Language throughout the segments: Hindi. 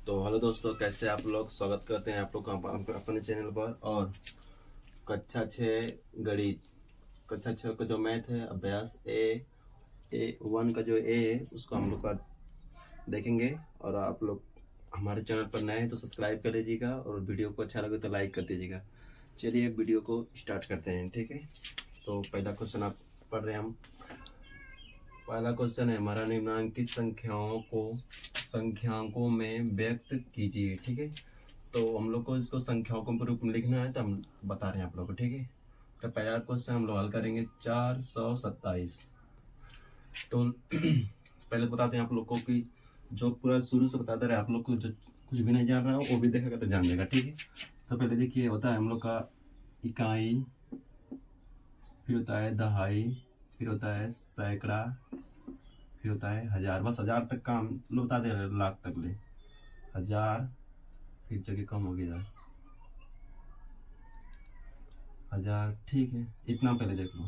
तो हेलो दोस्तों, कैसे आप लोग। स्वागत करते हैं आप लोग का अपने चैनल पर। और कक्षा 6 गणित, कक्षा 6 का जो मैथ है अभ्यास ए 1 का जो ए है उसको हम लोग का देखेंगे। और आप लोग हमारे चैनल पर नए हैं तो सब्सक्राइब कर लीजिएगा और वीडियो को अच्छा लगे तो लाइक कर दीजिएगा। चलिए वीडियो को स्टार्ट करते हैं, ठीक है। तो पहला क्वेश्चन आप पढ़ रहे हैं हम। पहला क्वेश्चन है हमारा, निम्नलिखित संख्याओं में व्यक्त कीजिए, ठीक है। तो हम लोग को इसको संख्याओं के रूप में लिखना है तो हम बता रहे हैं आप लोग को, ठीक है। तो पहला क्वेश्चन हम लोग हल करेंगे 427। तो पहले बताते हैं आप लोग को कि जो पूरा शुरू से बताते रहे आप लोग को, जो कुछ भी नहीं जान रहा हो वो भी देखेगा तो जान लेगा, ठीक है। तो पहले देखिए, होता है हम लोग का इकाई, फिर होता है दहाई, फिर होता है सैकड़ा, फिर होता है हजार। बस हजार तक का हम लोग बता दे रहे, लाख तक ले हजार, फिर जगह कम होगी इधर हजार, ठीक है। इतना पहले देख लो।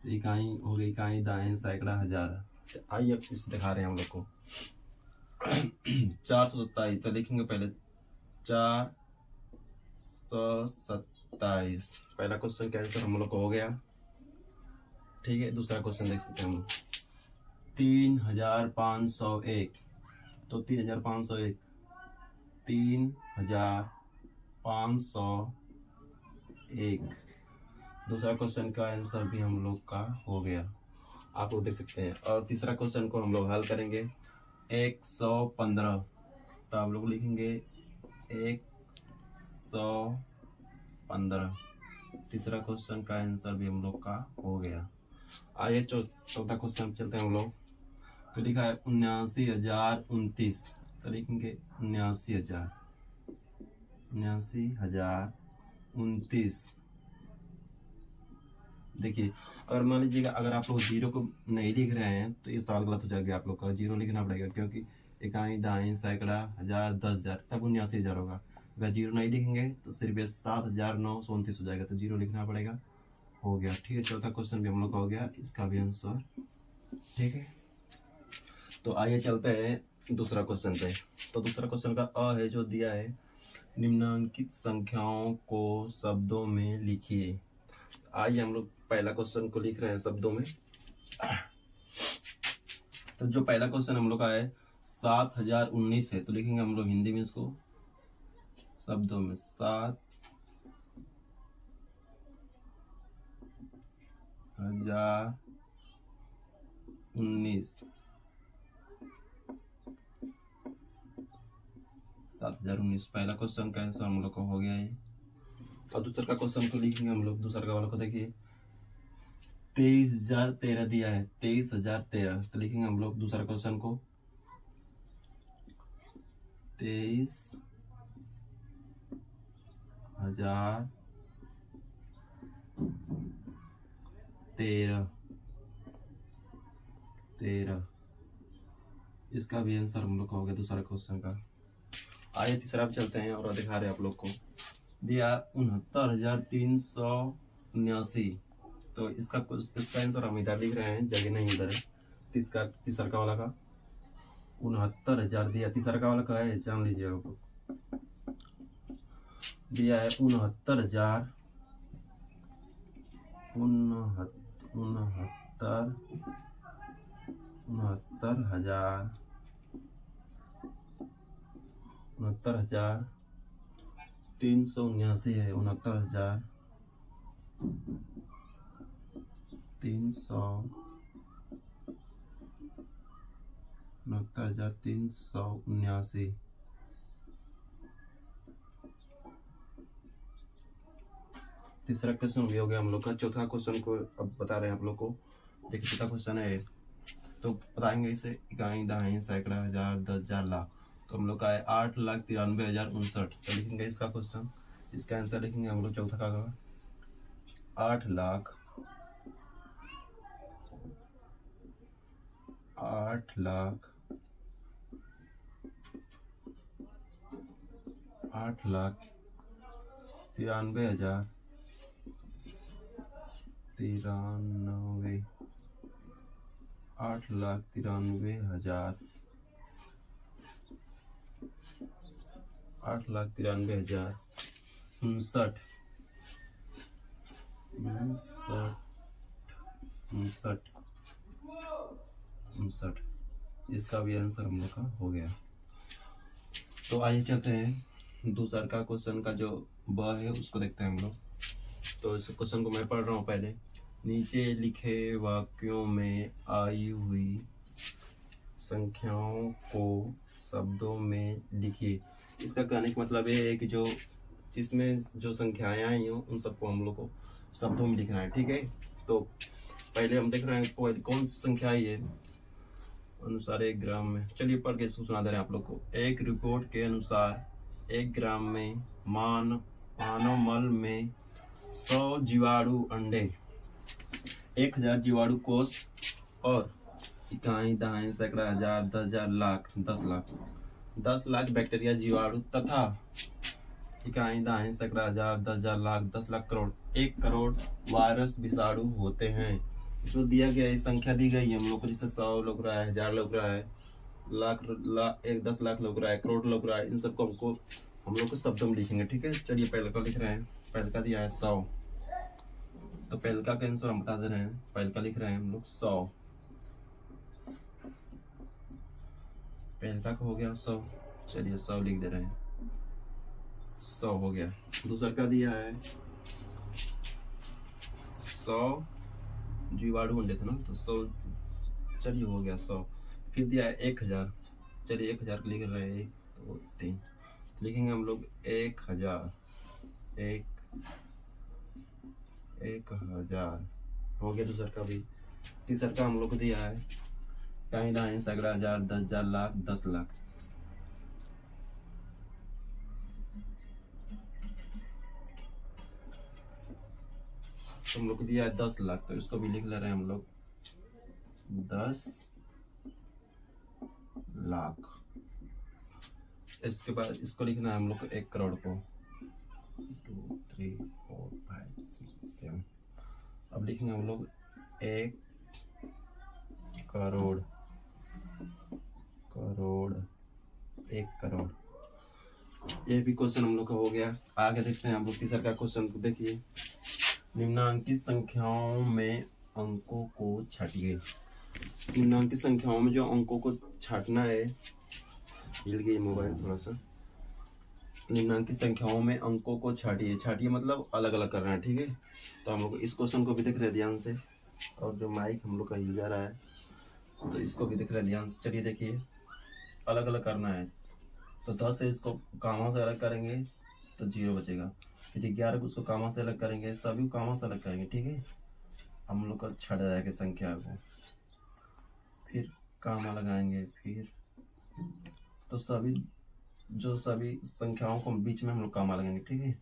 तो इकाई हो गई, इकाई दाएं सैकड़ा हजार। तो आइए अब इसे दिखा रहे हैं हम लोग को। 427 तो लिखेंगे पहले 427। पहला क्वेश्चन का आंसर हम लोग को हो गया, ठीक है। दूसरा क्वेश्चन देख सकते हैं हम, 3501। तो 3501, 3501। दूसरा क्वेश्चन का आंसर भी हम लोग का हो गया, आप लोग देख सकते हैं। और तीसरा क्वेश्चन को हम लोग हल करेंगे 115। तो आप लोग लिखेंगे 115। तीसरा क्वेश्चन का आंसर भी हम लोग का हो गया। आइए चौथा क्वेश्चन चलते हैं हम लोग। तो लिखा है 79,029। तो लिखेंगे 79,029। देखिए, अगर मान लीजिएगा अगर आप लोग जीरो को नहीं लिख रहे हैं तो ये सवाल गलत हो जाएगा। आप लोग का जीरो लिखना पड़ेगा, क्योंकि इकाई दाई सैकड़ा हजार 10,000 तब 79,000 होगा। अगर जीरो नहीं लिखेंगे तो सिर्फ 7,929 हो जाएगा। तो जीरो लिखना पड़ेगा, हो गया, ठीक है। चौथा क्वेश्चन भी हम लोग का हो गया, इसका भी आंसर, ठीक है। तो आइए चलते हैं दूसरा क्वेश्चन पे। तो दूसरा क्वेश्चन का अ है जो दिया है, निम्नलिखित संख्याओं को शब्दों में लिखिए। आइए हम लोग पहला क्वेश्चन को लिख रहे हैं शब्दों में। तो जो पहला क्वेश्चन हम लोग का है 7,019 है। तो लिखेंगे हम लोग हिंदी में इसको शब्दों में 7,019। 7,019 पहला क्वेश्चन का आंसर हम लोग को हो गया है। और दूसरा का क्वेश्चन को लिखेंगे हम लोग। दूसरा का वाला को देखिए 23,013 दिया है, 23,013। तो लिखेंगे हम लोग दूसरा क्वेश्चन को 23,013। इसका भी आंसर हम लोग का हो गया दूसरा क्वेश्चन का। आइए तीसरा पे चलते हैं और दिखा रहे हैं आप लोग को। दिया 69,379। तो इसका आंसर हम इधर लिख रहे हैं, जगह नहीं इधर है। तीसरा का वाला का 69,000 दिया। तीसरा का वाला का है, जान लीजिए आप लोग। दिया है 69,000, 69,379 है। 69,379। तीसरा क्वेश्चन भी हो गया हम लोग का। चौथा क्वेश्चन को अब बता रहे हैं आप लोग को। देखिए चौथा क्वेश्चन है, तो बताएंगे इसे इकाई दहाई सैकड़ा हजार 10,000 लाख। तो हम लोग का है 8,93,059। तो लिखेंगे इसका क्वेश्चन, इसका आंसर लिखेंगे हम लोग चौथा का 8 लाख 8,93,000 8,93,059 उनसठ उनसठ उनसठ। इसका भी आंसर हम लोग का हो गया। तो आइए चलते हैं दूसरा का क्वेश्चन का जो ब है उसको देखते हैं हम लोग। तो इस क्वेश्चन को मैं पढ़ रहा हूँ पहले। नीचे लिखे वाक्यों में आई हुई संख्याओं को शब्दों में लिखिए। इसका कहने का मतलब ये है कि जो इसमें जो संख्याएं आई हो उन सबको हम लोग को शब्दों में लिखना है, ठीक है। तो पहले हम देख रहे हैं कौन सी संख्या आई है अनुसार 1 ग्राम में। चलिए पढ़ के इसको सुना दे रहे हैं आप लोग को। एक रिपोर्ट के अनुसार 1 ग्राम में मानव मल में 100 जीवाणु अंडे, 1000 जीवाणु कोष और इकाई दहाई सैकड़ा हजार 10,000 लाख 10 लाख बैक्टीरिया जीवाणु तथा इकाई दहाई सैकड़ा हजार 10,000 लाख 10 लाख करोड़ 1 करोड़ वायरस विषाणु होते हैं। जो दिया गया इस संख्या दी गई है हम लोग को, जिससे 100 लग रहा है, 1000 लग रहा है, लाख 10 लाख लग रहा है, करोड़ लग रहा है, इन सबको हम लोग को शब्दों में लिखेंगे, ठीक है। चलिए पहले का लिख रहे हैं। पहले का दिया है 100, तो पहले का आंसर हम बता दे रहे हैं। पहले का लिख रहे हैं हम लोग 100। पहले का हो गया 100। चलिए 100 लिख दे रहे हैं, 100 हो गया। दूसरा का दिया है 100 जीवाणु अंडे थे ना, तो 100। चलिए हो गया 100। फिर दिया है 1000। चलिए 1000 लिख रहे हैं, 1 2 3 लिखेंगे हम लोग 1000। 1000 हो गया दूसरा का भी। तीसरा का हम लोग को दिया है कहीं दाएं सैकड़ा हजार 10,000 लाख 10 लाख। तो हम लोग को दिया है 10 लाख, तो इसको भी लिख ले रहे हैं हम लोग 10 लाख। इसके बाद इसको लिखना है हम लोग को 1 करोड़ को। 2 3 4 5 6 7। अब लिखेंगे हम लोग 1 करोड़ 1 करोड़। ये भी क्वेश्चन हम लोग का हो गया। आगे देखते हैं हम लोग तीसरा का क्वेश्चन को। देखिए, निम्नांकित संख्याओं में अंकों को छाटिए। निम्नांकित संख्याओं में जो अंकों को छाटना है, हिल गई मोबाइल थोड़ा सा। निम्नांकित संख्याओं में अंकों को छाटिए मतलब अलग अलग करना है, ठीक है। तो हम लोग इस क्वेश्चन को भी देख रहे हैं ध्यान से, और जो माइक हम लोग का हिल जा रहा है तो इसको भी देख रहे हैं ध्यान से। चलिए देखिए, अलग अलग करना है। तो 10 से इसको कामा से अलग करेंगे तो 0 बचेगा। फिर 11 को उसको कामा से अलग करेंगे, सभी को कामा से अलग करेंगे, ठीक है। हम लोग का छट जाएगा संख्या को, फिर कामा लगाएंगे, फिर तो सभी संख्याओं को बीच में हम लोग कामा लगाएंगे, ठीक है।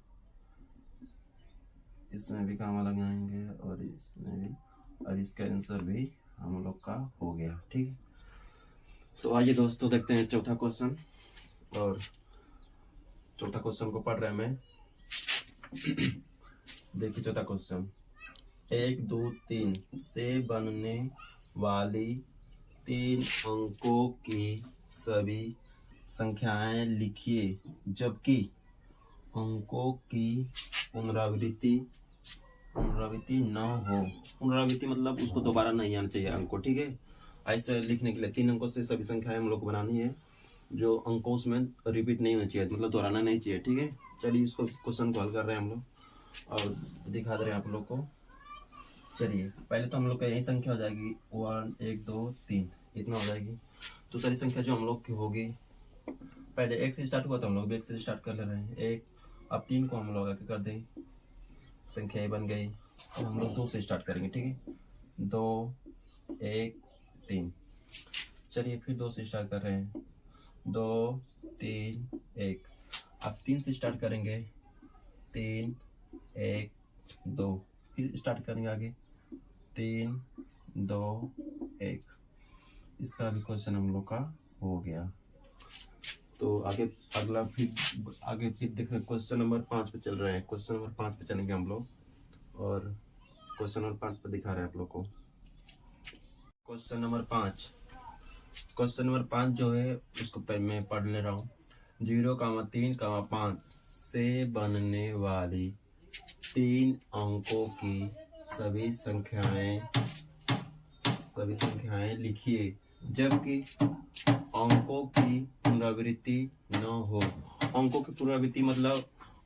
इसमें भी कामा लगाएंगे और इसमें भी, और इसका आंसर भी हम लोग का हो गया, ठीक है। तो आइए दोस्तों देखते हैं चौथा क्वेश्चन। और चौथा क्वेश्चन को पढ़ रहे हैं मैं। देखिए चौथा क्वेश्चन, 1 2 3 से बनने वाली 3 अंकों की सभी संख्याएं लिखिए जबकि अंकों की पुनरावृत्ति न हो। पुनरावृत्ति मतलब उसको दोबारा नहीं आना चाहिए अंक को, ठीक है। ऐसे लिखने के लिए 3 अंकों से सभी संख्याएं हम लोग को बनानी है, जो अंकों उसमें रिपीट नहीं होना चाहिए, मतलब दोहराना नहीं चाहिए, ठीक है। चलिए इसको क्वेश्चन को हल कर रहे हैं हम लोग और दिखा दे रहे हैं आप लोग को। चलिए पहले तो हम लोग का यही संख्या हो जाएगी 1 1 2 3, इतना हो जाएगी। तो सारी संख्या जो हम लोग की होगी, पहले 1 से स्टार्ट हुआ तो हम लोग 1 से स्टार्ट कर ले रहे हैं 1। अब 3 को हम लोग आगे कर दें, संख्या बन गई। अब हम लोग 2 से स्टार्ट करेंगे, ठीक है। 2 1 3। चलिए फिर 2 से स्टार्ट कर रहे हैं, 2 3 1। अब 3 से स्टार्ट करेंगे, 3 1 2। फिर स्टार्ट करेंगे आगे, 3 2 1। इसका भी क्वेश्चन हम लोग का हो गया। तो आगे अगला फिर देख रहे क्वेश्चन नंबर 5 पे चल रहे हैं। क्वेश्चन नंबर 5 पे चलेंगे हम लोग और क्वेश्चन नंबर 5 पे दिखा रहे हैं आप लोग को। क्वेश्चन नंबर 5 जो है उसको मैं पढ़ ले रहा हूँ। 0,3,5 से बनने वाली 3 अंकों की सभी संख्याएं लिखिए जबकि अंकों की पुनरावृत्ति न हो। अंकों की पुनरावृत्ति मतलब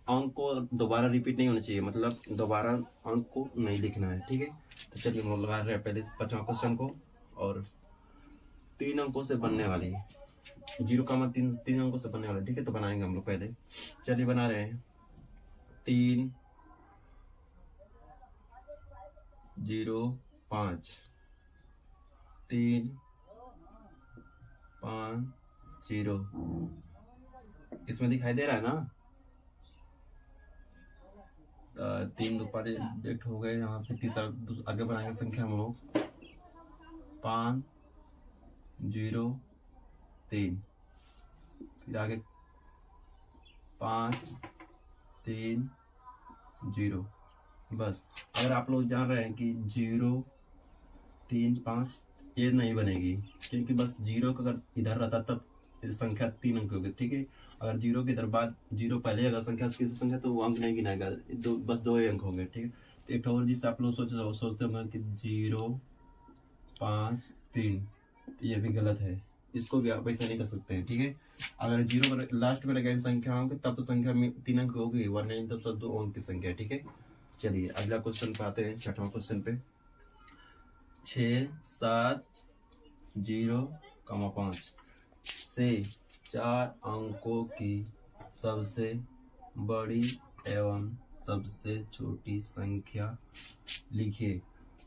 अंक को दोबारा रिपीट नहीं होना चाहिए, मतलब दोबारा अंक को नहीं लिखना है, ठीक है। तो चलिए हम लोग लगा रहे हैं पहले 5वां क्वेश्चन को। और 3 अंकों से बनने वाली 0,3 अंकों से बनने वाला, ठीक है। तो बनाएंगे हम लोग पहले, चलिए बना रहे हैं 3 0 5 3 5 0। इसमें दिखाई दे रहा है ना, 3 2 5 डेट हो गए। यहाँ पे तीसरा आगे बनाएंगे संख्या हम लोग 5 0 3, फिर आगे 5 3 0। बस अगर आप लोग जान रहे हैं कि 0 3 5 ये नहीं बनेगी, क्योंकि बस 0 का अगर इधर रहता तब संख्या 3 अंक होगी, ठीक है। अगर 0 के इधर बाद 0 पहले अगर संख्या किसी संख्या तो वो अंक नहीं गिनाएगा, बस 2 ही अंक होंगे, ठीक है। तो एक और जिससे आप लोग सोचते होंगे कि 0 5 3, तो ये भी गलत है, इसको भी आप ऐसा नहीं कर सकते हैं, ठीक है। अगर 0 लास्ट में लगाए संख्या होंगे तब तो संख्या में 3 अंक होगी, वरना नहीं तब सब 2 अंक की संख्या, ठीक है। चलिए अगला क्वेश्चन पे आते हैं, 6वां क्वेश्चन पे। 6 7 0, 5 से 4 अंकों की सबसे बड़ी एवं सबसे छोटी संख्या लिखिए।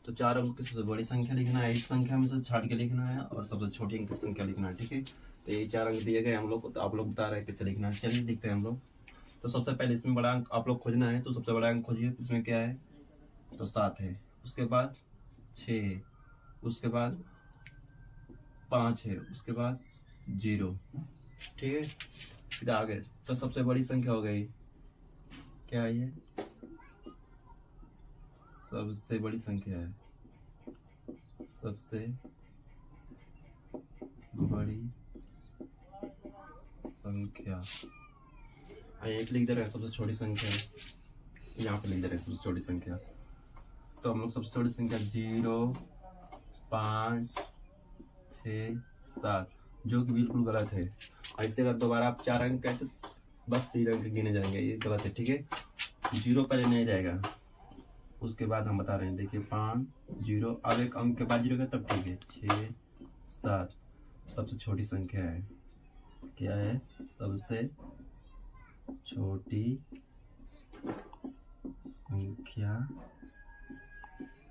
तो 4 अंकों की सबसे बड़ी संख्या लिखना है, इस संख्या में से छाट के लिखना है, और सबसे छोटी अंक की संख्या लिखना है, ठीक है। तो ये 4 अंक दिए गए हम लोग को, तो आप लोग बता रहे हैं किससे लिखना है। चलिए लिखते हैं हम लोग। तो सबसे पहले इसमें बड़ा अंक आप लोग खोजना है, तो सबसे बड़ा अंक खोजिए। इसमें क्या है, तो 7 है, उसके बाद 6 है, उसके बाद 5 है, उसके बाद 0, ठीक है। फिर आगे तो सबसे बड़ी संख्या हो गई, क्या है ये, सबसे बड़ी संख्या है, सबसे बड़ी संख्या। एक लिख दे रहे हैं सबसे छोटी संख्या, यहाँ पे लिख दे रहे हैं सबसे छोटी संख्या। तो हम लोग सबसे छोटी संख्या 0 5 6 7, जो कि बिल्कुल गलत है। ऐसे अगर दोबारा आप 4 अंक कहते तो बस 3 अंक गिने जाएंगे, ये गलत है, ठीक है। 0 पहले नहीं रहेगा, उसके बाद हम बता रहे हैं, देखिए 5 0, अब एक अंक के बाद 0 का तब ठीक है। 6 7 सबसे छोटी संख्या है, क्या है, सबसे छोटी संख्या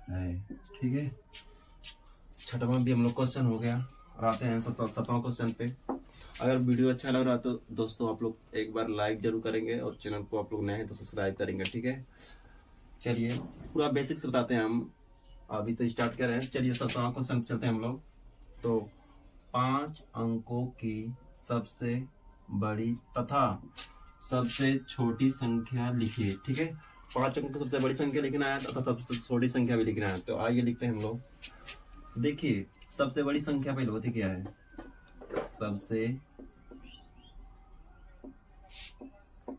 है, ठीक है। 6वां भी हम लोग क्वेश्चन हो गया, और आते हैं 7वां क्वेश्चन पे। अगर वीडियो अच्छा लग रहा तो दोस्तों आप लोग एक बार लाइक जरूर करेंगे, और चैनल को आप लोग नए हैं तो सब्सक्राइब करेंगे, ठीक है। चलिए पूरा बेसिक से बताते हैं हम, अभी तो स्टार्ट कर रहे हैं। चलिए 7वां क्वेश्चन चलते हैं हम लोग। तो 5 अंकों की सबसे बड़ी तथा सबसे छोटी संख्या लिखिए, ठीक है। 5 अंकों की सबसे बड़ी संख्या लिखना है तथा सबसे छोटी संख्या भी लिखना है। तो आइए लिखते हैं हम लोग। देखिए सबसे बड़ी संख्या पहले होती क्या है, सबसे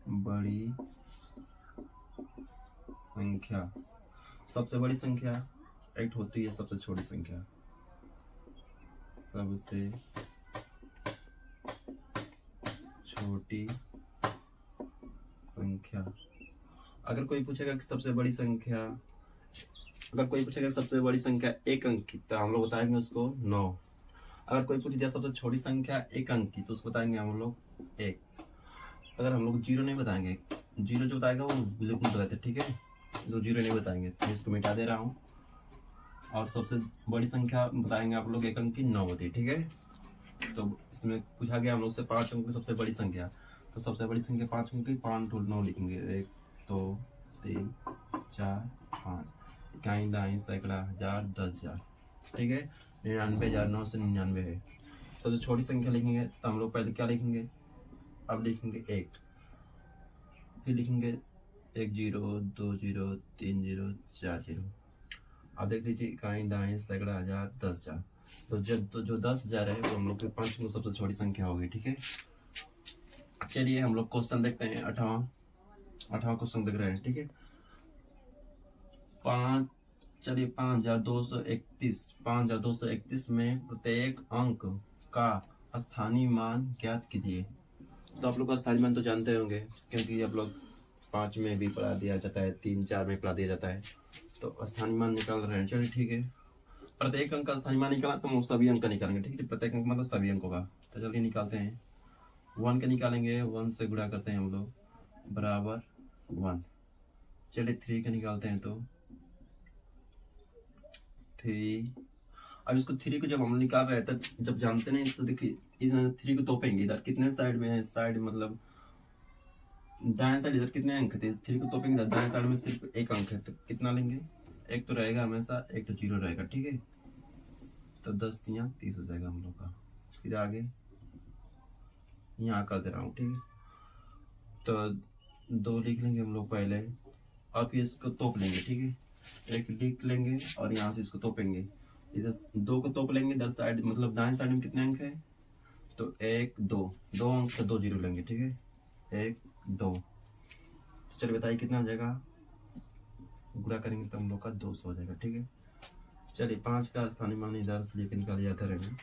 बड़ी संख्या, सबसे बड़ी संख्या एक होती है सबसे छोटी संख्या, सबसे छोटी संख्या। अगर कोई पूछेगा कि सबसे बड़ी संख्या, अगर कोई पूछेगा सबसे बड़ी संख्या 1 अंक की, तो हम लोग बताएंगे उसको 9। अगर कोई पूछ दिया सबसे छोटी संख्या 1 अंक की, तो उसको बताएंगे हम लोग 1। अगर हम लोग 0 नहीं बताएंगे, 0 जो बताएगा वो बिल्कुल गलत है, ठीक है। तो 0 नहीं बताएंगे, तो इसको मिटा दे रहा हूँ। और सबसे बड़ी संख्या बताएंगे आप लोग 1 अंक की 9 होती है, ठीक है। तो इसमें पूछा गया हम लोग से 5 अंक की सबसे बड़ी संख्या, तो सबसे बड़ी संख्या 5 अंक की 5 9 लिखेंगे, 1 2 3 4 5, इकाई दाई सैकड़ा हजार 10,000, ठीक है। 99,999 है। सबसे छोटी संख्या लिखेंगे तो हम लोग पहले क्या लिखेंगे, अब लिखेंगे 1, फिर लिखेंगे 1 0 2 0 3 0 4 0। अब देख लीजिए इकाई दाएं सैकड़ा हजार 10,000। तो जो 10,000 है वो हम लोग के 5 सबसे छोटी संख्या होगी, ठीक है। चलिए हम लोग क्वेश्चन देखते हैं। 8वां क्वेश्चन देख रहे हैं, ठीक है। 5231 में प्रत्येक अंक का स्थानीय मान ज्ञात कीजिए। तो आप लोग का स्थानीय मान तो जानते होंगे, क्योंकि आप लोग 5 में भी पढ़ा दिया जाता है, 3 4 में पढ़ा दिया जाता है। तो स्थानीय मान निकाल रहे हैं, चलिए ठीक है। प्रत्येक अंक का स्थानीय मान निकाला तो हम सभी अंक का निकालेंगे, ठीक है। प्रत्येक अंक मतलब सभी अंकों का। तो चलिए निकालते हैं। 1 का निकालेंगे, 1 से गुणा करते हैं हम लोग, बराबर 1। चलिए 3 का निकालते हैं तो 3। अब इसको 3 को जब हम निकाल रहे हैं तब जब जानते नहीं तो देखिए इस 3 को तोपेंगे। इधर कितने साइड में है, साइड मतलब दाएं साइड इधर कितने अंक थे, 3 को तोपेंगे इधर दाएं साइड में सिर्फ एक अंक है, तो कितना लेंगे, एक तो रहेगा हमेशा, एक तो 0 रहेगा, ठीक है। तो 10 3 30 हो जाएगा हम लोग का। फिर आगे यहाँ कर दे रहा हूँ, ठीक है। तो 2 लिख लेंगे हम लोग पहले, और फिर इसको तोप लेंगे, ठीक है। 1 लिख लेंगे और यहाँ से इसको तोपेंगे। इधर 2 को तोप लेंगे, इधर साइड मतलब दाएं साइड में कितने अंक है, तो 1 2 2 अंक, तो 2 0 लेंगे, ठीक है। 1 2। तो चलिए बताइए कितना हो जाएगा, गुणा करेंगे तो हम लोग का 200 हो जाएगा, ठीक है। चलिए 5 का स्थानीय मान इधर लेके निकाल जाता रहेगा।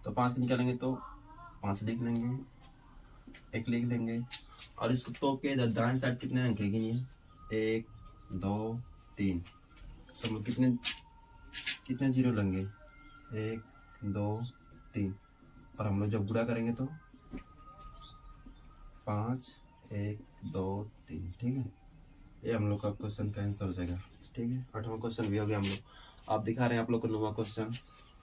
तो 5 का निकालेंगे तो 5 लिख लेंगे, 1 लिख लेंगे, और इसको तोप के इधर दाएं साइड कितने अंक है गिनिए, 1 2 3। तो हम लोग कितने 0 लेंगे, 1 2 3। और हम लोग जब गुणा करेंगे तो 5 1 2 3, ठीक है। ये हम लोग का क्वेश्चन का आंसर हो जाएगा, ठीक है। 8वां क्वेश्चन भी हो गया हम लोग। आप दिखा रहे हैं आप लोग को 9वां क्वेश्चन।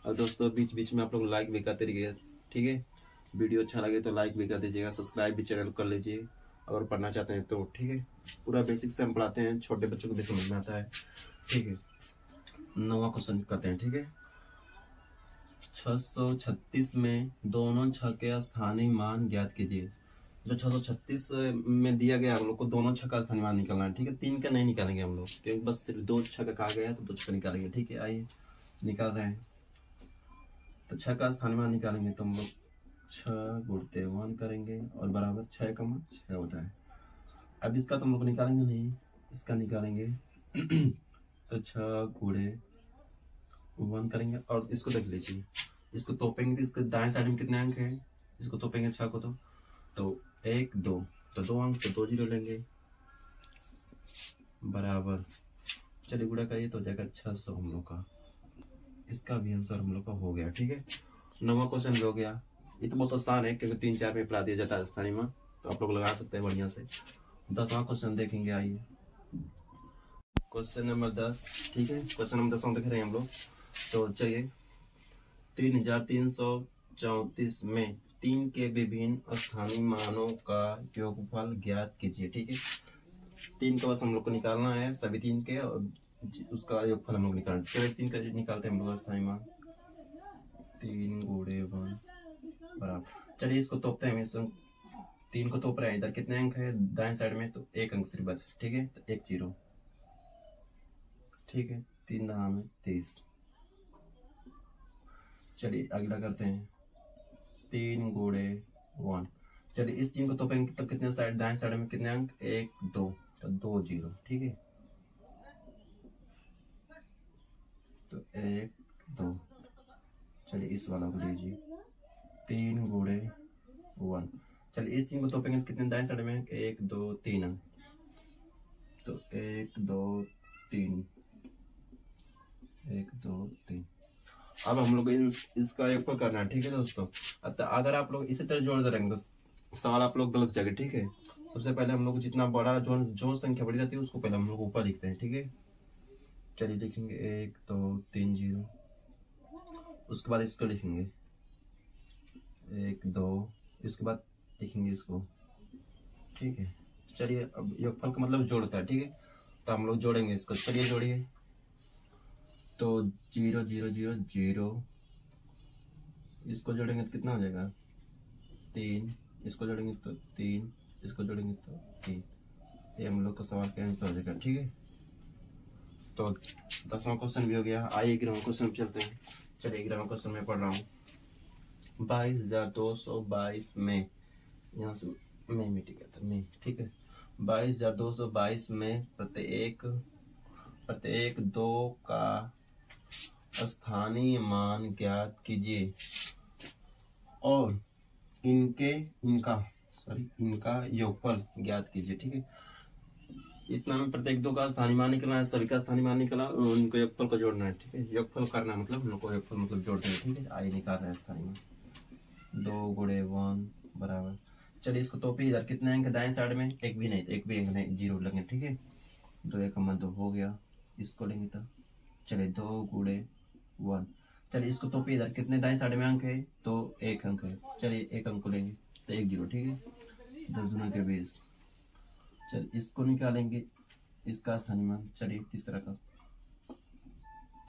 और दोस्तों बीच बीच में आप लोग लाइक भी करते रहिए, ठीक है। वीडियो अच्छा लगे तो लाइक भी कर दीजिएगा, सब्सक्राइब भी चैनल कर लीजिए अगर पढ़ना चाहते हैं तो, ठीक है। पूरा बेसिक से हम पढ़ाते हैं, छोटे बच्चों को भी समझ में आता है, ठीक है। 9वां क्वेश्चन करते हैं, ठीक है। 636 में दोनों छह के स्थानीय मान ज्ञात कीजिए। जो 636 में दिया गया हम लोग को दोनों छह का स्थानीय मान निकालना है, ठीक है। 3 का नहीं निकालेंगे हम लोग, क्योंकि बस सिर्फ 2 छह का कहा गया है, तो 2 छह निकालेंगे, ठीक है। आइए निकाल रहे हैं। तो 6 का स्थानीय मान निकालेंगे तो हम लोग 6 गुणते 1 करेंगे, और बराबर 6 का मान 6 होता है। अब इसका तो हम लोग निकालेंगे नहीं, इसका निकालेंगे। तो 6 गुणे 1 करेंगे, और इसको देख लीजिए, इसको तोपेंगे तो इसके दाएं साइड में कितने अंक है, इसको तोपेंगे 6 को तो 1 2, तो 2 अंक, तो 2 0 लेंगे, बराबर। चलिए गुणा करिए तो हो जाएगा 600 हम लोग का। इसका भी आंसर हम लोग का हो गया, ठीक है। 9वां क्वेश्चन भी हो गया। ये तो बहुत आसान है, क्योंकि 3 4 में पढ़ा दिया जाता है स्थानीय मान, तो आप लोग लगा सकते हैं बढ़िया से। 10वां क्वेश्चन देखेंगे, आइए क्वेश्चन नंबर 10, ठीक है। क्वेश्चन नंबर 10 देख रहे हैं हम लोग। तो चलिए 3334 में 3 के विभिन्न स्थानीय मानों का योगफल ज्ञात कीजिए, ठीक है। 3 का बस हम लोग को निकालना है, सभी 3 के, और उसका योगफल हम लोग निकालना है। चलिए 3 का निकालते हैं हम लोग स्थानीय मान। 3 गुणे 1 बराबर। चलिए इसको तोपते हैं, 3 को तोप रहे हैं, इधर कितने अंक है दाएं साइड में, तो 1 अंक सिर्फ बस, ठीक है। तो 1 0, ठीक है। 3 दाम में 30। चलिए अगला करते हैं, 3 गुणे 1। चलिए इस 3 को तोपेंगे तो कितने साइड, दाएं साइड में कितने अंक, 1 2, तो 2 0, ठीक है। तो 1 2। चलिए इस वाला को लीजिए, 3 गुणे 1। चलिए इस 3 को तोपेंगे तो कितने दाएं साइड में, 1 2 3 अंक, तो 1 2 3, 1 2 3। अब हम लोग इसका योगफल करना है, ठीक है दोस्तों। अगर आप लोग इसी तरह जोड़ दे रहेंगे तो सवाल आप लोग गलत जाएगा, ठीक है। सबसे पहले हम लोग जितना बड़ा जो संख्या बड़ी रहती है उसको पहले हम लोग ऊपर लिखते हैं, ठीक है। चलिए लिखेंगे 1 2 3 0, उसके बाद इसको लिखेंगे 1 2, इसके बाद लिखेंगे इसको, ठीक है। चलिए अब योगफल का मतलब जोड़ता है, ठीक है। तो हम लोग जोड़ेंगे इसको, चलिए जोड़िए। तो 0 0 0 0, इसको जोड़ेंगे तो कितना हो जाएगा, 3, इसको जोड़ेंगे तो 3, इसको जोड़ेंगे तो 3। ये हम लोग का सवाल का आंसर हो जाएगा, ठीक है। तो 10वां क्वेश्चन भी हो गया। आइए 11वां क्वेश्चन चलते हैं। चलिए 11वां क्वेश्चन में पढ़ रहा हूँ। 22,222 में यहाँ से मैं मिट गया था मैं, ठीक है। 22,222 में प्रत्येक दो का स्थानीय मान ज्ञात कीजिए और इनका योगफल ज्ञात कीजिए, ठीक है। इतना में प्रत्येक दो का स्थानीय मान निकलना है, सभी का स्थानीय मान निकला और उनको योगफल को जोड़ना है, ठीक है। योगफल करना मतलब हम लोग को योगफल मतलब जोड़ते हैं, ठीक है। आई निकाल रहे हैं स्थानीय मान 2 गुणे 1 बराबर, चलिए इसको तो इधर कितने अंक दाएं साइड में, एक भी अंक नहीं, 0 लगे, ठीक है। 2 1 2 हो गया, इसको लेंगे तो चलिए 2 गुणे 1, चलिए इसको तो इधर कितने दाएं साइड में अंक है, तो 1 अंक है, चलिए 1 अंक को लेंगे तो 1 0, ठीक है। 10 दूना के 20, चलिए इसको निकालेंगे, इसका स्थानीय मान, चलिए तीसरा का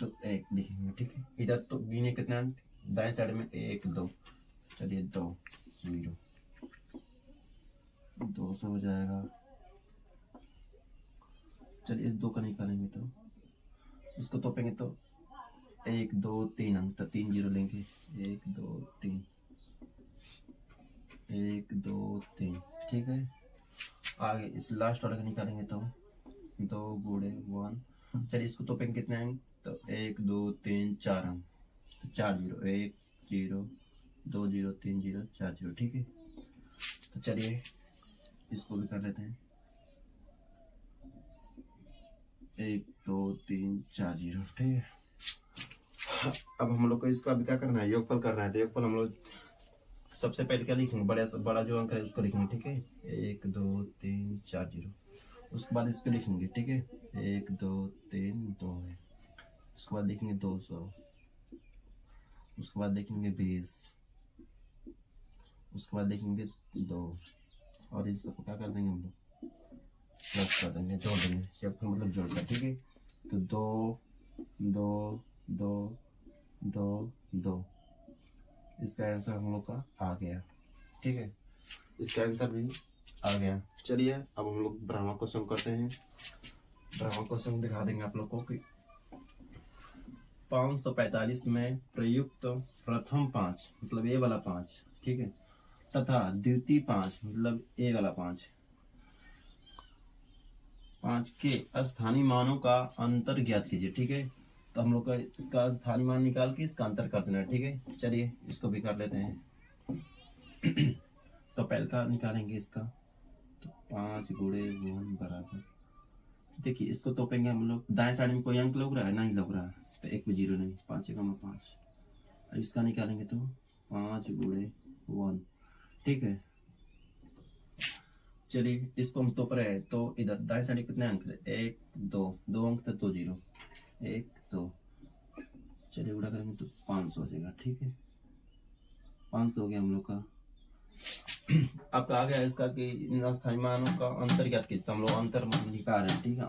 तो 1 लिखेंगे, ठीक है। इधर तो गिने कितना अंक दाएं साइड में 1 2, चलिए 2 0, 200 हो जाएगा। चलिए इस 2 का निकालेंगे तो इसको तोपेंगे तो 1 2 3 अंक, तो 3 0 लेंगे, 1 2 3 1 2 3, ठीक है। आगे इस लास्ट वाले का निकालेंगे तो 2 गुणे 1, चलिए इसको तोपेंगे कितने अंक, तो 1 2 3 4 अंक, तो 4 0 1 0 2 0 3 0 4 0, ठीक है। तो चलिए इसको भी कर लेते हैं, 1 2 3 4 0, ठीक है। अब हम लोग को इसका अभी क्या करना है, योगफल करना है। तो योगफल हम लोग सबसे पहले क्या लिखेंगे, बड़ा जो अंक है उसको लिखेंगे, ठीक है। 1 2 3 4 0, उसके बाद इसको लिखेंगे, ठीक है। 1 2 3 2 है, उसके बाद लिखेंगे 200, उसके बाद लिखेंगे 20, उसके बाद लिखेंगे 2, और इस सबको क्या कर देंगे हम लोग, प्लस कर देंगे, जोड़ देंगे, योगफल मतलब जोड़ना, ठीक है। तो 2 2 2 2 2, इसका आंसर हम लोग का आ गया, ठीक है। इसका आंसर भी आ गया। चलिए अब हम लोग ब्राह्मण क्वेश्चन करते हैं। ब्राह्मण क्वेश्चन दिखा देंगे आप लोग को कि 545 में प्रयुक्त प्रथम 5 मतलब ए वाला 5, ठीक है, तथा द्वितीय 5 मतलब ए वाला 5 के स्थानीय मानों का अंतर ज्ञात कीजिए, ठीक है। तो हम लोग का इसका स्थानीय मान निकाल के इसका अंतर कर देना है, ठीक है। चलिए इसको भी कर लेते हैं। तो पहले का निकालेंगे इसका, तो 5 गुणे 1 बराबर, देखिए इसको तोपेंगे हम लोग, दाएं साइड में कोई अंक लग रहा है, नहीं लग रहा है, तो एक भी 0 नहीं, 5 1 5। इसका निकालेंगे तो 5 गुणे 1, ठीक है। चलिए इसको हम तोप रहे हैं, तो इधर दाएं साइड में कितने अंक है, 1 2 अंक, तो 2 0 1 2, चलिए उड़ा करेंगे तो 500 हो जाएगा, ठीक है। 500 हो गया हम लोग का। अब आ गया इसका कि इन स्थायी मानों का अंतर ज्ञात कीजिए, तो हम लोग अंतर निकाल रहे हैं, ठीक है।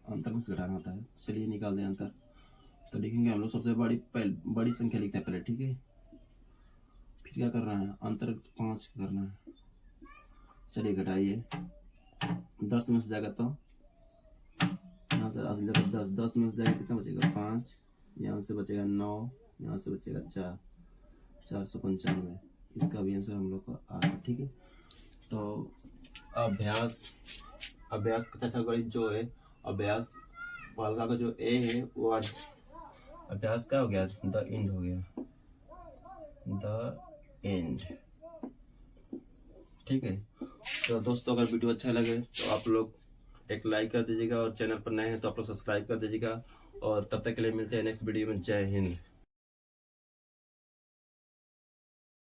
अंतर में से घटाना होता है, चलिए निकाल दें अंतर। तो लिखेंगे हम लोग सबसे बड़ी संख्या लिखते हैं पहले, ठीक है। फिर क्या करना है, अंतर 5 करना है, चलिए घटाइए, 10 में से जाएगा तो यहाँ से 10 में से जाएगा कितना बचेगा, 5, यहाँ से बचेगा 9, यहाँ से बचेगा 4, 495, इसका भी आंसर हम लोग का आ गया, ठीक है। तो अभ्यास कक्षा गणित जो है, अभ्यास बालिका का जो ए है वो आज अभ्यास क्या हो गया, द एंड हो गया, द एंड, ठीक है। तो दोस्तों अगर वीडियो अच्छा लगे तो आप लोग एक लाइक कर दीजिएगा, और चैनल पर नए हैं तो आप लोग सब्सक्राइब कर दीजिएगा, और तब तक के लिए मिलते हैं नेक्स्ट वीडियो में। जय हिंद।